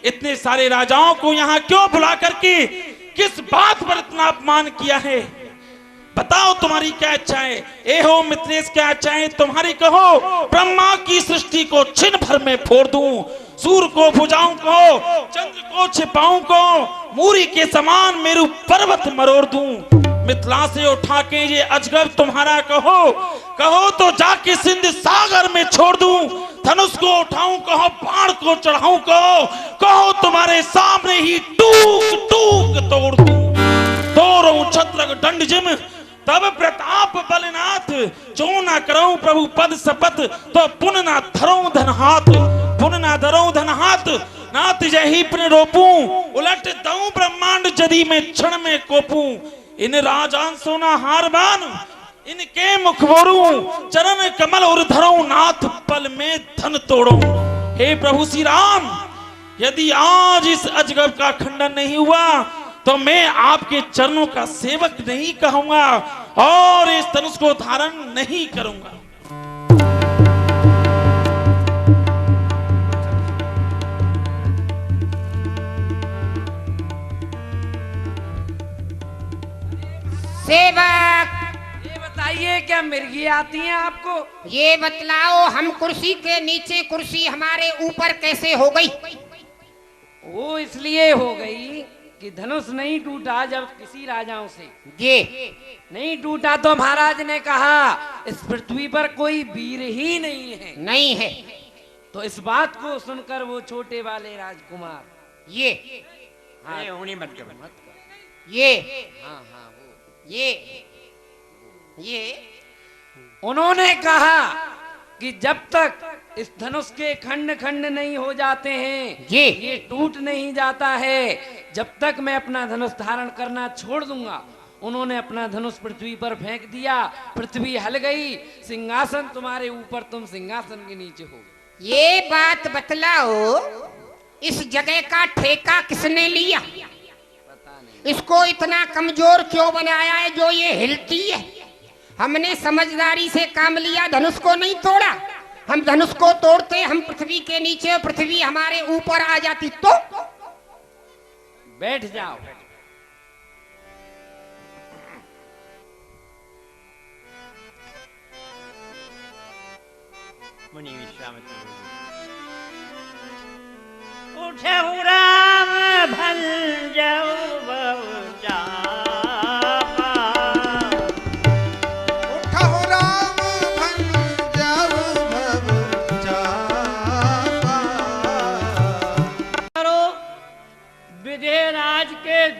इतने सारे राजाओं को यहाँ क्यों बुला करके किस बात पर इतना अपमान किया है? बताओ तुम्हारी क्या इच्छा है? ए हो मित्रेश, क्या इच्छाएं तुम्हारी? कहो। ब्रह्मा की सृष्टि को छिन भर में फोड़ दूं, सूर्य को भुजाओं को, चंद्र को छिपाऊं को, मूरी के समान मेरु पर्वत मरोड़ दूं। मिथिला से उठा के ये अजगर तुम्हारा कहो, कहो तो जाके सिंध सागर में छोड़ दूं। धनुष को उठाऊं कहो, बाण को चढ़ाऊं कहो तुम्हारे सामने ही टूक टूक तोड़ दूं। तोड़ूं छत्रक दंड जिम तब प्रताप बलनाथ, जो ना करऊं प्रभु पद शपथ तो पुन ना धरऊं धन हाथ, पुन ना धरऊं धन हाथ। नाथ जही प्र रोपूं, उलट दऊं ब्रह्मांड यदि मैं क्षण में कोपूं। इन राजान सोना हारबान, इनके मुख बोरूं, चरण कमल और धरऊं नाथ पल में धन तोड़ूं। हे प्रभु श्री राम, यदि आज इस अजगर का खंडन नहीं हुआ तो मैं आपके चरणों का सेवक नहीं कहूंगा और इस धनुष को धारण नहीं करूंगा। सेवक, ये बताइए क्या मिर्गी आती हैं आपको? ये बतलाओ हम कुर्सी के नीचे, कुर्सी हमारे ऊपर कैसे हो गई? वो इसलिए हो गई कि धनुष नहीं टूटा जब किसी राजाओं से। ये नहीं टूटा तो महाराज ने कहा इस पृथ्वी पर कोई वीर ही नहीं है। नहीं है। तो इस बात को सुनकर वो छोटे वाले राजकुमार, ये हाँ, उन्हीं मत कर। ये हाँ हाँ वो ये उन्होंने कहा कि जब तक इस धनुष के खंड खंड नहीं हो जाते हैं, ये टूट नहीं जाता है, जब तक मैं अपना धनुष धारण करना छोड़ दूंगा। उन्होंने अपना धनुष पृथ्वी पर फेंक दिया, पृथ्वी हल गई, सिंहासन तुम्हारे ऊपर, तुम सिंहासन के नीचे हो गए। ये बात बतलाओ, इस जगह का ठेका किसने लिया? पता नहीं। इसको इतना कमजोर क्यों बनाया है जो ये हिलती है? हमने समझदारी से काम लिया, धनुष को नहीं तोड़ा। हम धनुष को तोड़ते हम पृथ्वी के नीचे और पृथ्वी हमारे ऊपर आ जाती तो। बैठ जाओ। मुनि विश्वामित्र उठे राम भंजऊ बहुजा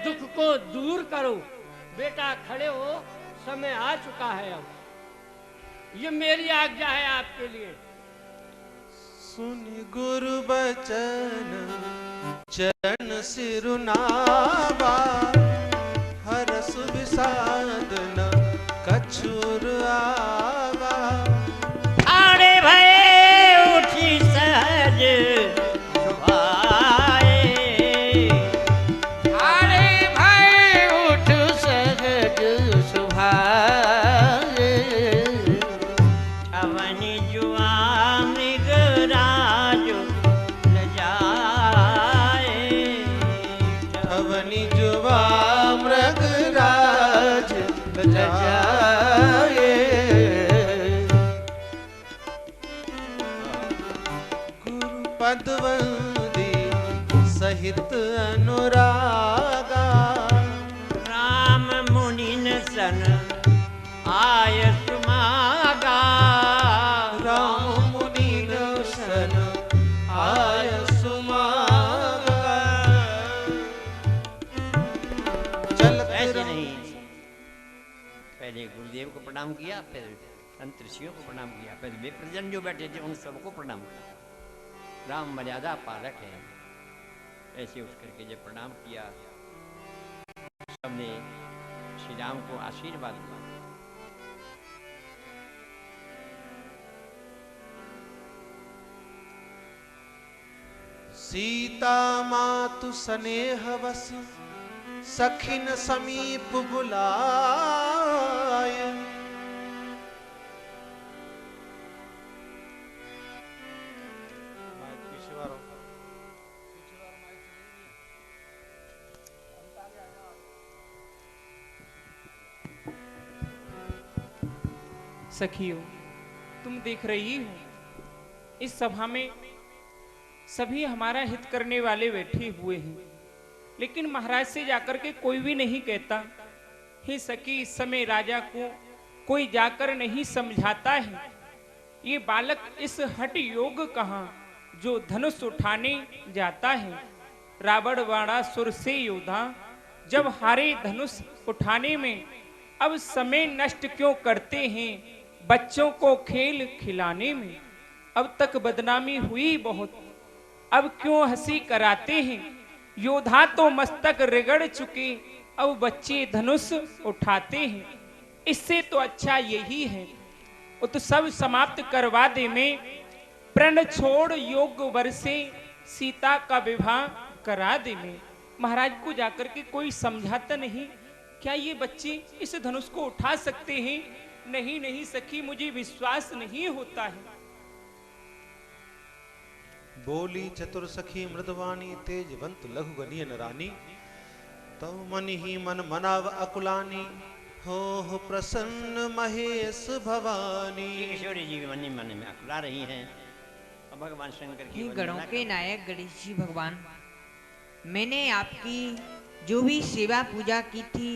दुख को दूर करो। बेटा खड़े हो, समय आ चुका है, अब ये मेरी आज्ञा है आपके लिए। सुन गुरु बचन चरण सिरुनावा, हरस विषाद न कछुर आवा। आड़े भय उठी सहज पदवंदी सहित अनुरागा। राम मुनिन सन आय सुमागा। राम मुनिन सन आय सुमागा। ऐसे नहीं, पहले गुरुदेव को प्रणाम किया, फिर संत ऋषियों को प्रणाम किया, फिर विप्रजन जो बैठे थे उन सबको प्रणाम किया। राम मर्यादा पालक है। ऐसे उठ करके जब प्रणाम किया, सबने श्री राम को आशीर्वाद दिया। सीता मातु स्नेह वस सखिन समीप बुलाय। सखियों, तुम देख रही हो इस सभा में सभी हमारा हित करने वाले बैठे हुए हैं, लेकिन महाराज से जाकर के कोई भी नहीं कहता, हे सखी इस समय राजा को कोई जाकर नहीं समझाता है। ये बालक इस हठ योग कहाँ जो धनुष उठाने जाता है। रावण वाड़ा सुर से योद्धा जब हारे धनुष उठाने में, अब समय नष्ट क्यों करते हैं बच्चों को खेल खिलाने में। अब तक बदनामी हुई बहुत, अब क्यों हंसी कराते हैं। योद्धा तो मस्तक रगड़ चुके, अब बच्चे धनुष उठाते हैं। इससे तो अच्छा यही है वो तो सब समाप्त करवा दे में, प्रण छोड़ योग वर्षे सीता का विवाह करा दे में। महाराज को जाकर के कोई समझाता नहीं, क्या ये बच्चे इस धनुष को उठा सकते हैं। नहीं नहीं सखी, मुझे विश्वास नहीं होता है। बोली चतुर सखी मृदवानी तेजवंत लघु गनियन रानी, तो मन ही मन मनाव अकुलानी, हो प्रसन्न महेश भवानी। किशोरी जी भी मन ही मन में अकुला रही हैं। अब भगवान शंकर की हे गणों के नायक गणेश जी भगवान, मैंने आपकी जो भी सेवा पूजा की थी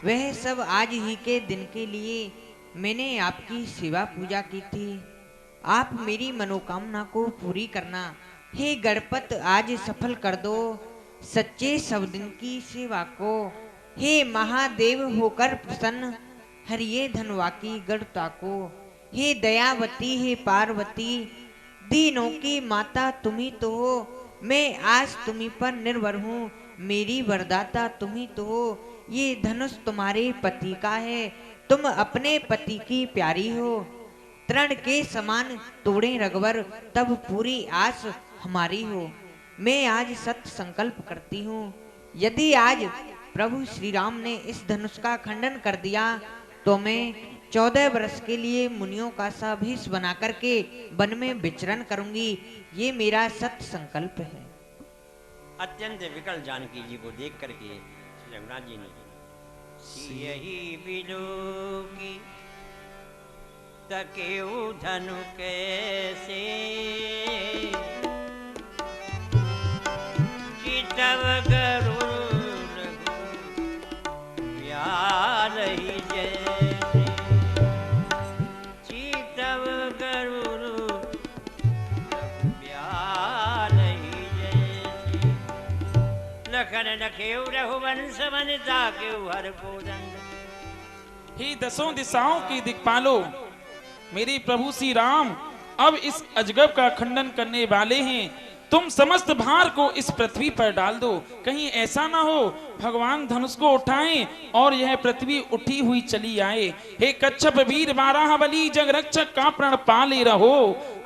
वह सब आज ही के दिन के लिए मैंने आपकी सेवा पूजा की थी। आप मेरी मनोकामना को पूरी करना। हे गणपत आज सफल कर दो सच्चे सब दिन की सेवा को। हे महादेव होकर प्रसन्न हरिये धनवा की गढ़ता को। हे दयावती हे पार्वती दीनों की माता तुम्ही तो हो। मैं आज तुम्ही पर निर्भर हूँ, मेरी वरदाता तुम्ही तो हो। ये धनुष तुम्हारे पति का है, तुम अपने पति की प्यारी हो। तृण के समान तोड़े रघुवर तब पूरी आस हमारी हो। मैं आज सत्य संकल्प करती हूँ, यदि आज प्रभु श्री राम ने इस धनुष का खंडन कर दिया तो मैं 14 वर्ष के लिए मुनियों का सा भेष बना करके वन में विचरण करूंगी। ये मेरा सत्य संकल्प है। अत्यंत विकल जानकी जी को देख करके रघुनाथ जी ने सियहि बिलो की तकेउ धनु कैसे, चितव गरुड़ प्यार ही जैसे, चितव गरुड़ प्यार ही जैसे, लखन लखेउ रघुवंश वनिता के हर कोदंड। हे दसों दिशाओं की दिक्पालो, मेरे प्रभु श्री राम अब इस अजगब का खंडन करने वाले हैं। तुम समस्त भार को इस पृथ्वी पर डाल दो, कहीं ऐसा ना हो भगवान धनुष को उठाएं और यह पृथ्वी उठी हुई चली आए। हे कच्छप वीर बाराहबली जग रक्षक का प्रण पाले रहो।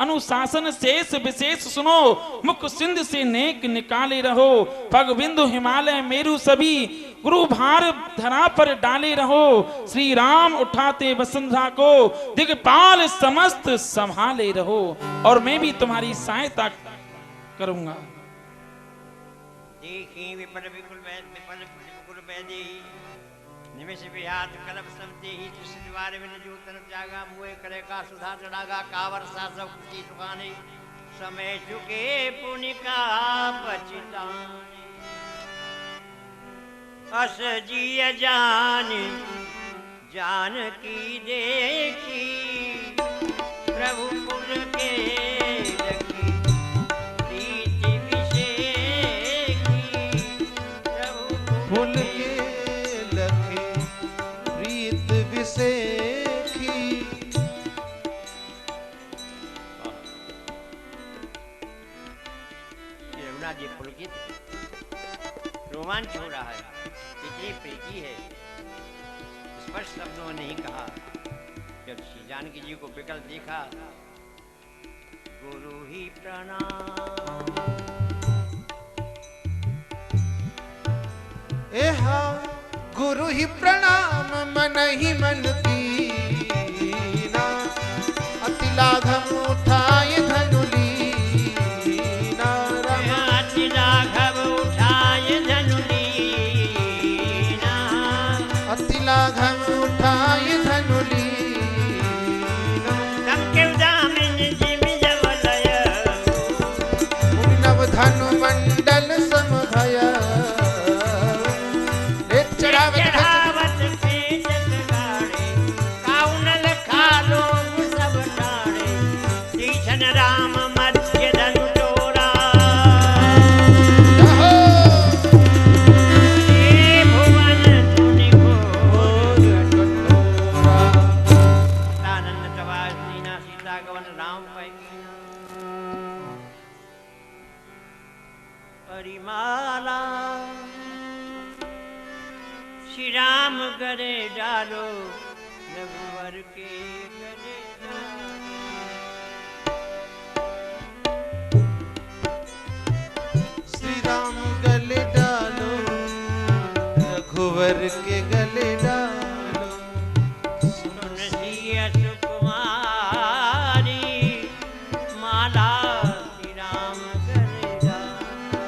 अनुशासन शेष विशेष सुनो, मुख सिंध से नेक निकाले रहो। पग बिंदु हिमालय मेरु सभी गुरु भार धरा पर डाले रहो। श्री राम उठाते वसुंधरा को दिग्पाल समस्त संभाले रहो। और मैं भी तुम्हारी सहायता करूंगा। देखी विपल विकुल विकुल वैदे निमिष विहात कलप समते ही तुषद्वार विन जो तन त्यागा मुए करे का सुधा चढ़ागा कावर सा सब कुची सुखाने समय चुके पुण्य का पछताने। अस जिय जान जान की देखी प्रभु पुर के फूल के लखे प्रीत विसेखी। रघुनाथ जी पुलकित रोमांच हो रहा है, इतनी प्रीति है, स्पष्ट शब्दों में नहीं कहा। जब श्री जानकी जी को विकल देखा, गुरु ही प्रणाम। एहा गुरु ही प्रणाम मन ही मन कीना, अति लाघव उठाए धनु लीना। अति लाघव उठाए धनु लीना, अति लाघव उठाए धनु लीना। सीता गवन राम पाएगी परिमाला श्री राम गले डालो रघुवर के गले श्री राम गले डालो रघुवर के गले डालो सुन सिया सुकुमारी माला श्री राम गले डालो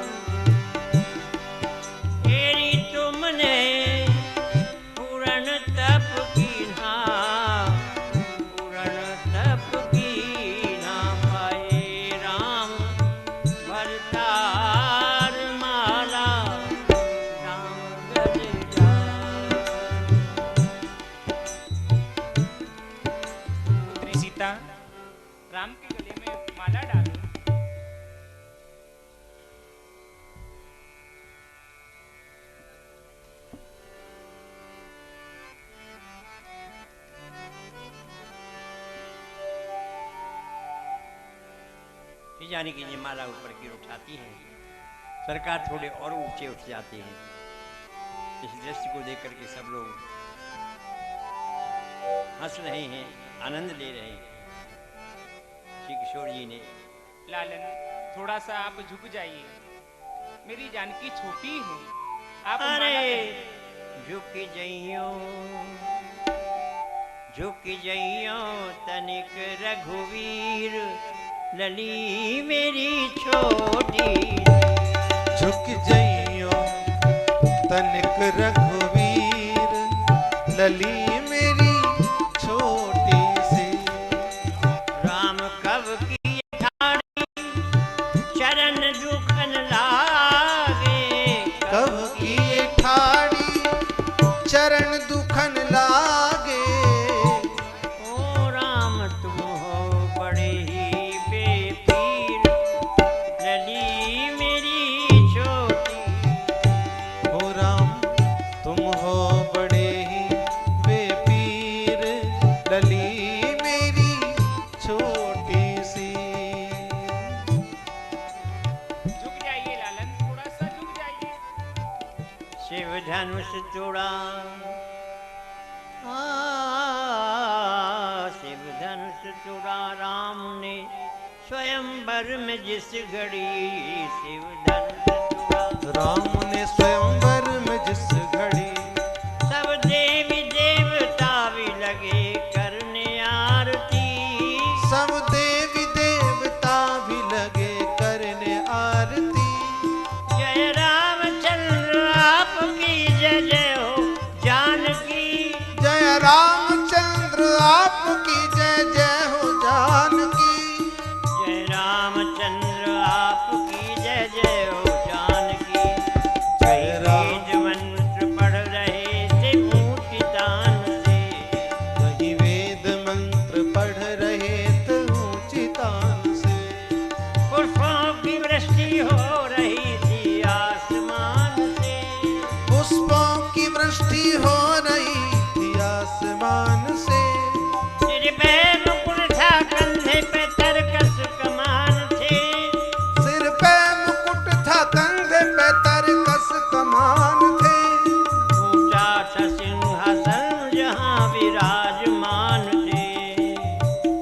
तेरी तुमने पूर्ण तप कीन्हा पूर्ण तप कीन्हा पाए राम भरतार माला राम गले डालो पुत्री सीता राम के गले में माला डालो। जाने की ये माला ऊपर की ओर उठाती है सरकार थोड़े और ऊंचे उठ जाते हैं। इस दृश्य को देख करके सब लोग हंस रहे हैं आनंद ले रहे हैं। श्री किशोर जी ने लालन थोड़ा सा आप झुक जाइए, मेरी जानकी छोटी है, आप माला अरे पहनिए। झुक जइयो तनिक रघुवीर लली मेरी छोटी झुक जइयो तनिक रघुवीर लली मेरी छोटी सी राम कब की ठाड़ी चरण दुखन लागे कब की ठाड़ी चरण दुखन लागे ओ राम तुम हो बड़े ही बेपीर लली मेरी छोटी हो राम तुम हो बड़े ही बेपीर लली मेरी छोटी सी झुक जाइए लालन, थोड़ा सा झुक जाइए। शिव धनुष तोड़ा शिव धनुष तोड़ा राम ने स्वयंवर में जिस घड़ी शिव धनुष तोड़ा राम ने स्वयंवर में जिस घड़ी सब देवी देवता भी लगे करने आरती सब देवी देवता भी लगे करने आरती जय रामचंद्र आपकी जय जय हो जानकी जय रामचंद्र आपकी जय जय हो जानकी जय रामचंद्र आपकी जय जय हो जानकी जय राम बीज मंत्र पढ़ रहे थे ऊंची तान से कहीं वेद मंत्र पढ़ रहे थे ऊंची तान से पुष्पों की वृष्टि हो रही थी आसमान से पुष्पों की वृष्टि हो रही थी आसमान से सिर पे मुकुट था कंधे पे तरकस कमान थे सिर पे मुकुट था कंधे पे तरकस कमान थे ऊंचा सा सिंहासन जहाँ विराजमान थे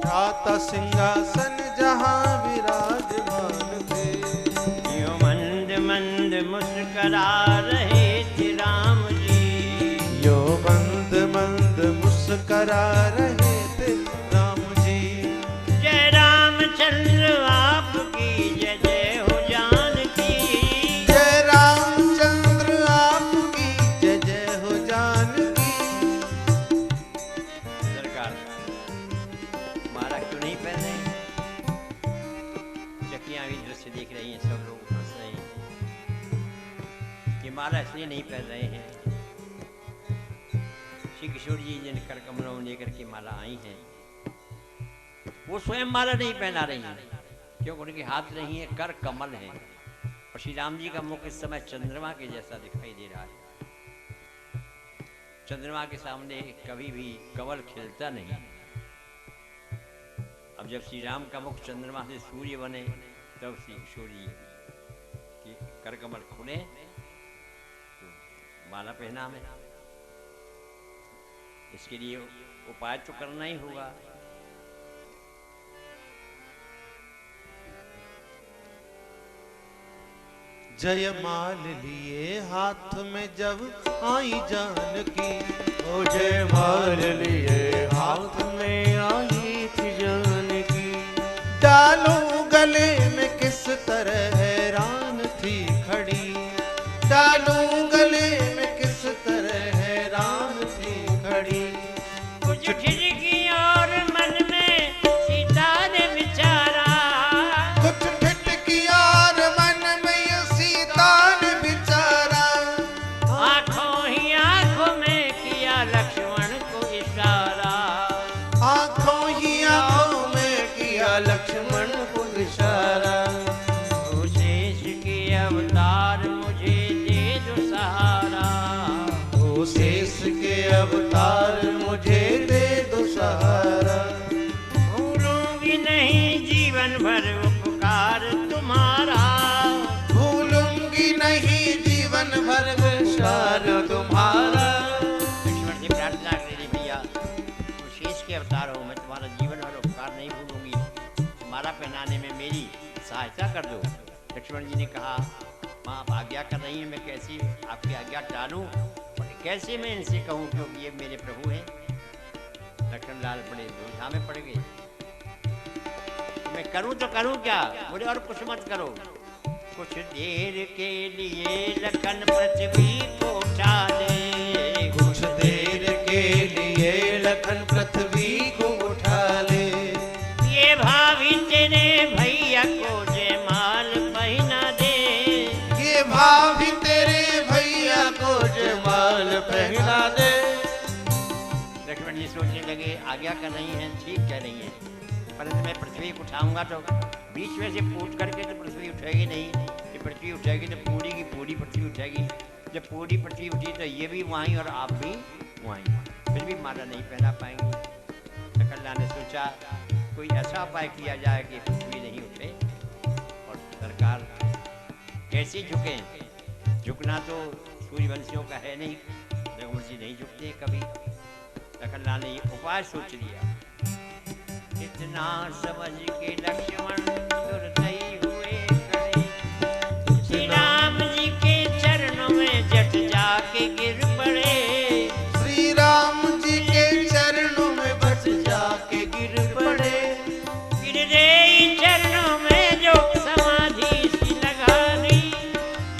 था सिंहासन जहाँ विराजमान थे यो मंद मंद मुस्करा रहे थे राम जी यो मंद मंद मुस्करा रहे थे राम जी जय रामचंद्र आपकी जय जय हो जानकी जय रामचंद्र आपकी जय जय हो जानकी सरकार माला क्यों नहीं पहन रहे चकियां भी दृश्य देख रही हैं सब लोग हंस रहे हैं कि माला इसलिए नहीं पहन रहे हैं श्री किशोर जी जिन कर कमलों में लेकर के माला आई हैं वो स्वयं माला नहीं पहना रही हैं क्योंकि उनके हाथ नहीं है कर कमल है और श्री राम जी का मुख इस समय चंद्रमा के जैसा दिखाई दे रहा है। चंद्रमा के सामने कभी भी कमल खिलता नहीं। अब जब श्री राम का मुख चंद्रमा से सूर्य बने तब श्री सूर्य के कर कमल खुले तो माला पहना में, इसके लिए उपाय तो करना ही होगा। जयमाल लिए हाथ में जब आई जानकी, ओ जयमाल लिए हाथ में आई थी जानकी, डालू गले में किस तरह हैरान थी खड़ी, डालू गले में किस तरह हैरान थी खड़ी। कुछ ठिठकी और मन में सीता ने विचारा, कुछ ठिठकी और मन में सीता ने विचारा, आंखों ही आंखों में किया लक्ष्मण को इशारा, आंखों ही आंखों में किया लक्ष्मण को इशारा। ओ शेष के अवतार मुझे दे दो सहारा, ओ शेष के अवतार मुझे दे दो सहारा, भूलूंगी नहीं जीवन भर उपकार तुम्हारा, भूलूंगी नहीं जीवन भर विचार तुम्हारा। लक्ष्मण से प्रार्थना करें भैया, तो शेष के अवतार हो, मैं तुम्हारा जीवन भर उपकार नहीं भूलूंगी, माला पहनाने में मेरी सहायता कर दो। लक्ष्मण जी ने कहा, माँ आप आज्ञा कर रही हैं, मैं कैसी आपकी आज्ञा टालूं और कैसे मैं इनसे कहूँ क्योंकि ये मेरे प्रभु हैं। लक्ष्मण लाल बड़े दुविधा में पड़ गए, मैं करूं तो करूं क्या, बोले और कुछ मत करो। कुछ देर के लिए लखन पृथ्वी को उठा ले, कुछ देर के लिए लखन पृथ्वी को उठा ले, ये भाभी तेरे भैया को जयमाल पहना दे, ये भाभी तेरे भैया को जयमाल पहना दे। लक्ष्मण जी सोचने लगे आज्ञा कर रही हैं, ठीक कह रही हैं, परंतु मैं पृथ्वी को उठाऊंगा तो बीच में से फूट करके तो पृथ्वी उठेगी नहीं, ये पृथ्वी उठेगी तो पूरी की पूरी पृथ्वी उठेगी, जब पूरी पृथ्वी उठी तो ये भी वहीं और आप भी वहीं, फिर भी माला नहीं पहना पाएंगे। सकललाल ने सोचा कोई ऐसा उपाय किया जाए कि पृथ्वी नहीं उठे और सरकार कैसे झुके, झुकना तो सूर्यवंशियों का है नहीं, रघुवंशी नहीं झुकते कभी। सकललाल ने ये उपाय सोच लिया, इतना समझ के लक्ष्मण दुर्दयी हुए खड़े, श्री राम जी के चरणों में जट जाके गिर पड़े, श्री राम जी के चरणों में बच जाके गिर पड़े, गिर गई चरणों में जो समाधि सी लगा दी,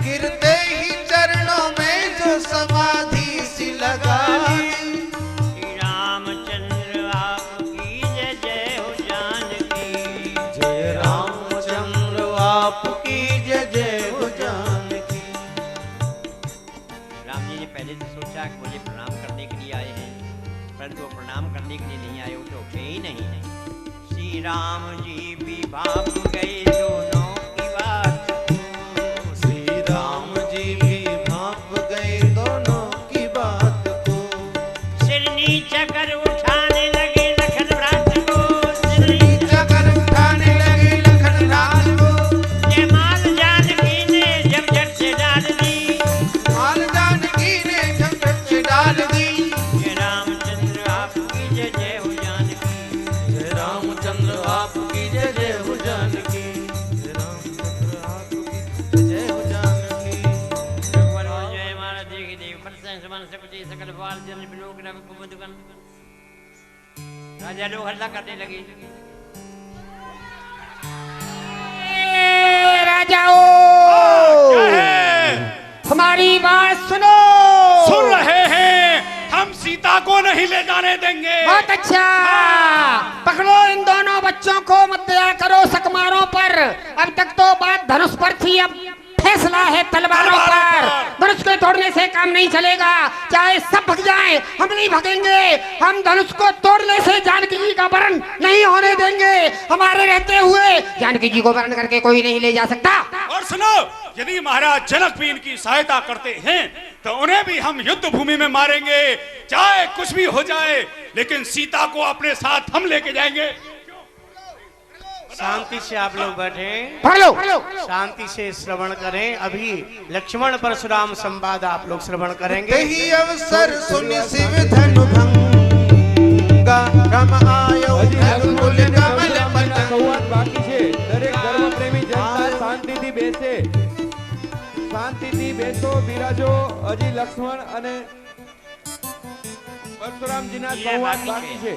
गिरते ही चरणों में जो समाधि सी लगा दी। श्री रामचंद्र आपकी जय जय हो जानकी, जय रामचंद्र आपकी जय जय हो जानकी। राम जी ने पहले तो सोचा कि मुझे प्रणाम करने के लिए आए हैं, परंतु वो प्रणाम करने के लिए नहीं आए, वो तो उठे ही नहीं। श्री राम जी भी भाप गए दोनों की बात को, श्री राम जी भी भाप गए दोनों की बात को, सिर नीचा कर उठाने लगे लखन भ्रात को, सिर नीचा कर उठाने लगे लखन राज को, जयमाल जानकी ने जब झट से डाल दी, माल जानकी ने झपट से डाल दी। जय रामचंद्र आपकी जय जय हो जानकी, जय रामचंद्र आपकी जय जय हो जानकी, जय रामचंद्र आपकी जय जय हो जानकी। रघुवर हो जय मारा देख देव परसंग समान सकुचे सकल बाल जन बिलोक रवि कुमुदुकन। राजा लोग हल्ला करने लगे, राजाओं हमारी बात सुनो। सुन रहे हैं, हम सीता को नहीं ले जाने देंगे। बहुत अच्छा, पकड़ो इन दोनों बच्चों को, मत दया करो सकमारों पर। अब तक तो बात धनुष पर थी, अब फैसला है तलवारों पर। धनुष को तोड़ने से काम नहीं चलेगा, चाहे सब भग जाएं, हम नहीं भगेंगे। हम धनुष को तोड़ने से जानकी जी का वरण नहीं होने देंगे। हमारे रहते हुए जानकी जी को वरण करके कोई नहीं ले जा सकता। और सुनो, यदि महाराज जनक भी इनकी सहायता करते हैं तो उन्हें भी हम युद्ध भूमि में मारेंगे, चाहे कुछ भी हो जाए, लेकिन सीता को अपने साथ हम लेके जाएंगे। शांति से आप लोग बैठे, पढ़ लो। शांति से श्रवण करें। अभी लक्ष्मण परशुराम संवाद आप लोग श्रवण करेंगे। ही अवसर सुनि शिव धनु भंगा रम आयो रघुकुल कमल पतंग। संवाद बाकी છે દરેક ધર્મ પ્રેમી જનતા શાંતિથી બેસે, શાંતિથી બેસો, બિરાજો। હજી લક્ષ્મણ અને પરશુરામજીના સંવાદ બાકી છે।